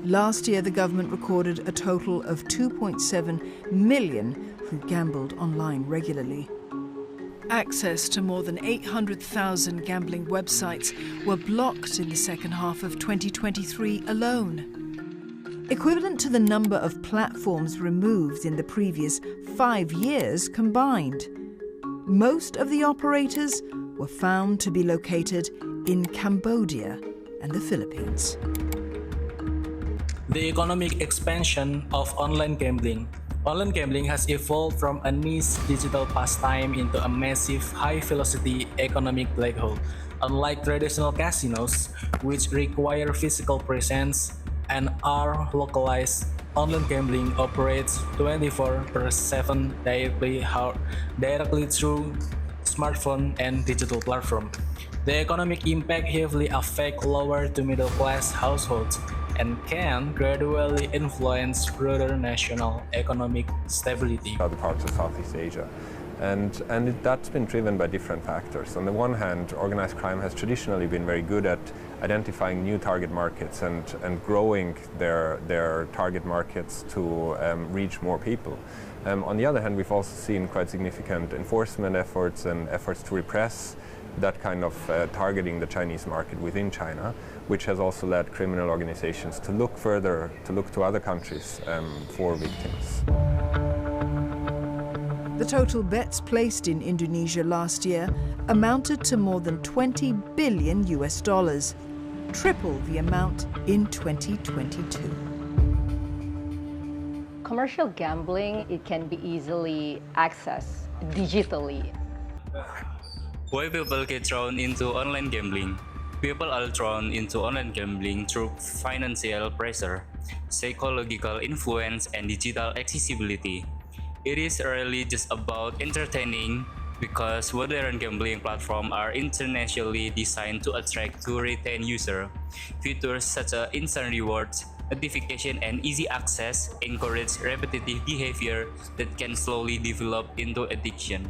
Last year, the government recorded a total of 2.7 million who gambled online regularly. Access to more than 800,000 gambling websites were blocked in the second half of 2023 alone, equivalent to the number of platforms removed in the previous 5 years combined. Most of the operators were found to be located in Cambodia and the Philippines. The economic expansion of online gambling. Online gambling has evolved from a niche digital pastime into a massive, high-velocity economic black hole. Unlike traditional casinos, which require physical presence and are localized, online gambling operates 24/7 directly through smartphone and digital platform. The economic impact heavily affects lower to middle-class households and can gradually influence broader national economic stability. Other parts of Southeast Asia. That's been driven by different factors. On the one hand, organized crime has traditionally been very good at identifying new target markets and growing their target markets to reach more people. On the other hand, we've also seen quite significant enforcement efforts and efforts to repress that kind of targeting the Chinese market within China, which has also led criminal organizations to look to other countries for victims. The total bets placed in Indonesia last year amounted to more than $20 billion, triple the amount in 2022. Commercial gambling, it can be easily accessed digitally. Why people get drawn into online gambling? People are drawn into online gambling through financial pressure, psychological influence, and digital accessibility. It is really just about entertaining because modern gambling platforms are intentionally designed to attract to retain users. Features such as instant rewards, notification, and easy access encourage repetitive behavior that can slowly develop into addiction.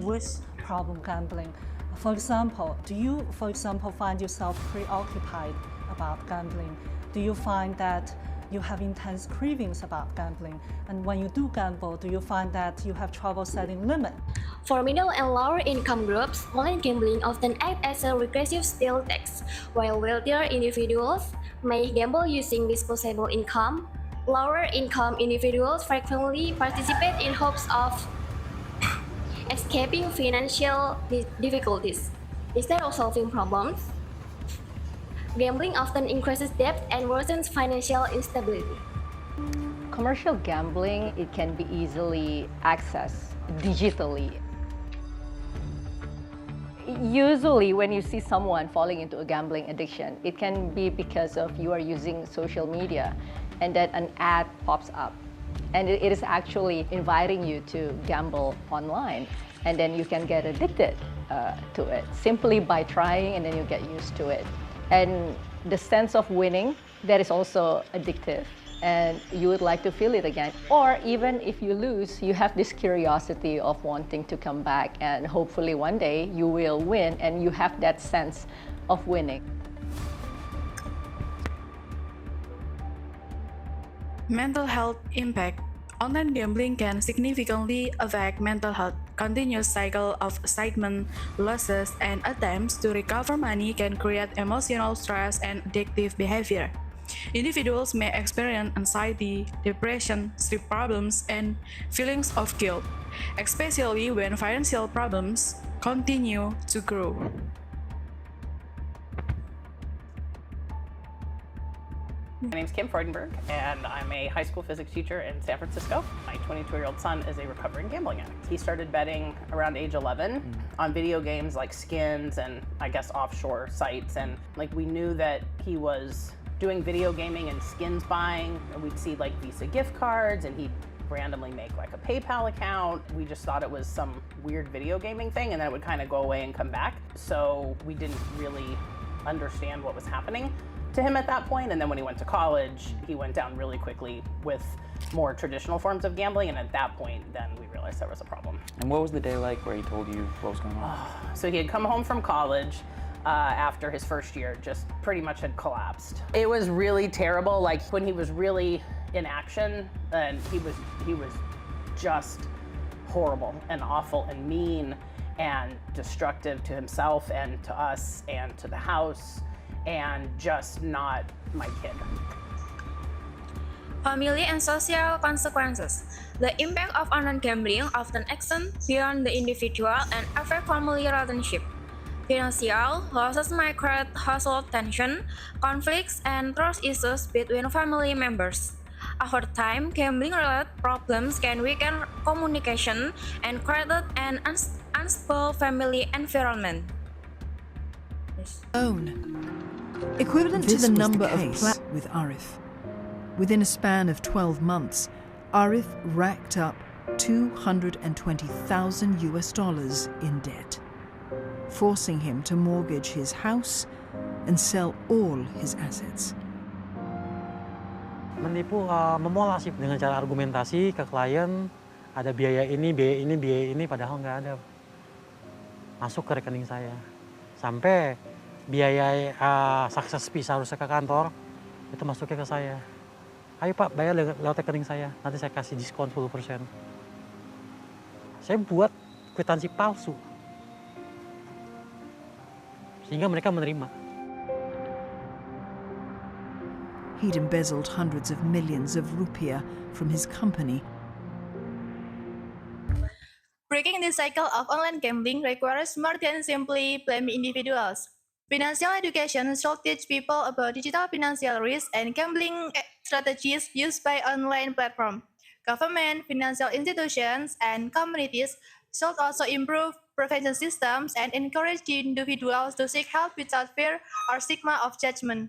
With problem gambling, for example, do you, find yourself preoccupied about gambling? Do you find that you have intense cravings about gambling? And when you do gamble, do you find that you have trouble setting limits? For middle and lower income groups, online gambling often acts as a regressive skill tax, while wealthier individuals may gamble using disposable income. Lower income individuals frequently participate in hopes of escaping financial difficulties instead of solving problems. Gambling often increases debt and worsens financial instability. Commercial gambling, it can be easily accessed digitally. Usually when you see someone falling into a gambling addiction, it can be because of you are using social media and that an ad pops up. And it is actually inviting you to gamble online. And then you can get addicted to it simply by trying, and then you get used to it. And the sense of winning, that is also addictive. And you would like to feel it again. Or even if you lose, you have this curiosity of wanting to come back. And hopefully one day you will win and you have that sense of winning. Mental health impact. Online gambling can significantly affect mental health. Continuous cycle of excitement, losses, and attempts to recover money can create emotional stress and addictive behavior. Individuals may experience anxiety, depression, sleep problems, and feelings of guilt, especially when financial problems continue to grow. My name is Kim Freudenberg, and I'm a high school physics teacher in San Francisco. My 22-year-old son is a recovering gambling addict. He started betting around age 11 on video games like Skins and I guess offshore sites. And we knew that he was doing video gaming and Skins buying, and we'd see Visa gift cards, and he'd randomly make a PayPal account. We just thought it was some weird video gaming thing, and then it would kind of go away and come back. So we didn't really understand what was happening to him at that point. And then when he went to college, he went down really quickly with more traditional forms of gambling. And at that point, then we realized there was a problem. And what was the day like where he told you what was going on? So he had come home from college. after his first year just pretty much had collapsed. It was really terrible. Like when he was really in action, and he was just horrible and awful and mean and destructive to himself and to us and to the house, and just not my kid. Family and social consequences. The impact of online gambling often extends beyond the individual and affect family relationships. Financial losses might create household tension, conflicts, and trust issues between family members. Over time, gambling-related problems can weaken communication and create an unstable family environment. Equivalent to the number of with Arif. Within a span of 12 months, Arif racked up $220,000 in debt, forcing him to mortgage his house and sell all his assets. Menipu, memolasif dengan cara argumentasi ke klien, ada biaya ini, padahal nggak ada. Masuk ke rekening saya. Sampai biaya success fee seharusnya ke kantor, itu masuknya ke saya. Ayo Pak, bayar lewat rekening saya, nanti saya kasih diskon 10%. Saya buat kwitansi palsu, sehingga mereka menerima. He'd embezzled hundreds of millions of rupiah from his company. Breaking the cycle of online gambling requires more than simply blaming individuals. Financial education should teach people about digital financial risk and gambling strategies used by online platforms. Government, financial institutions, and communities should also improve prevention systems and encourage individuals to seek help without fear or stigma of judgment.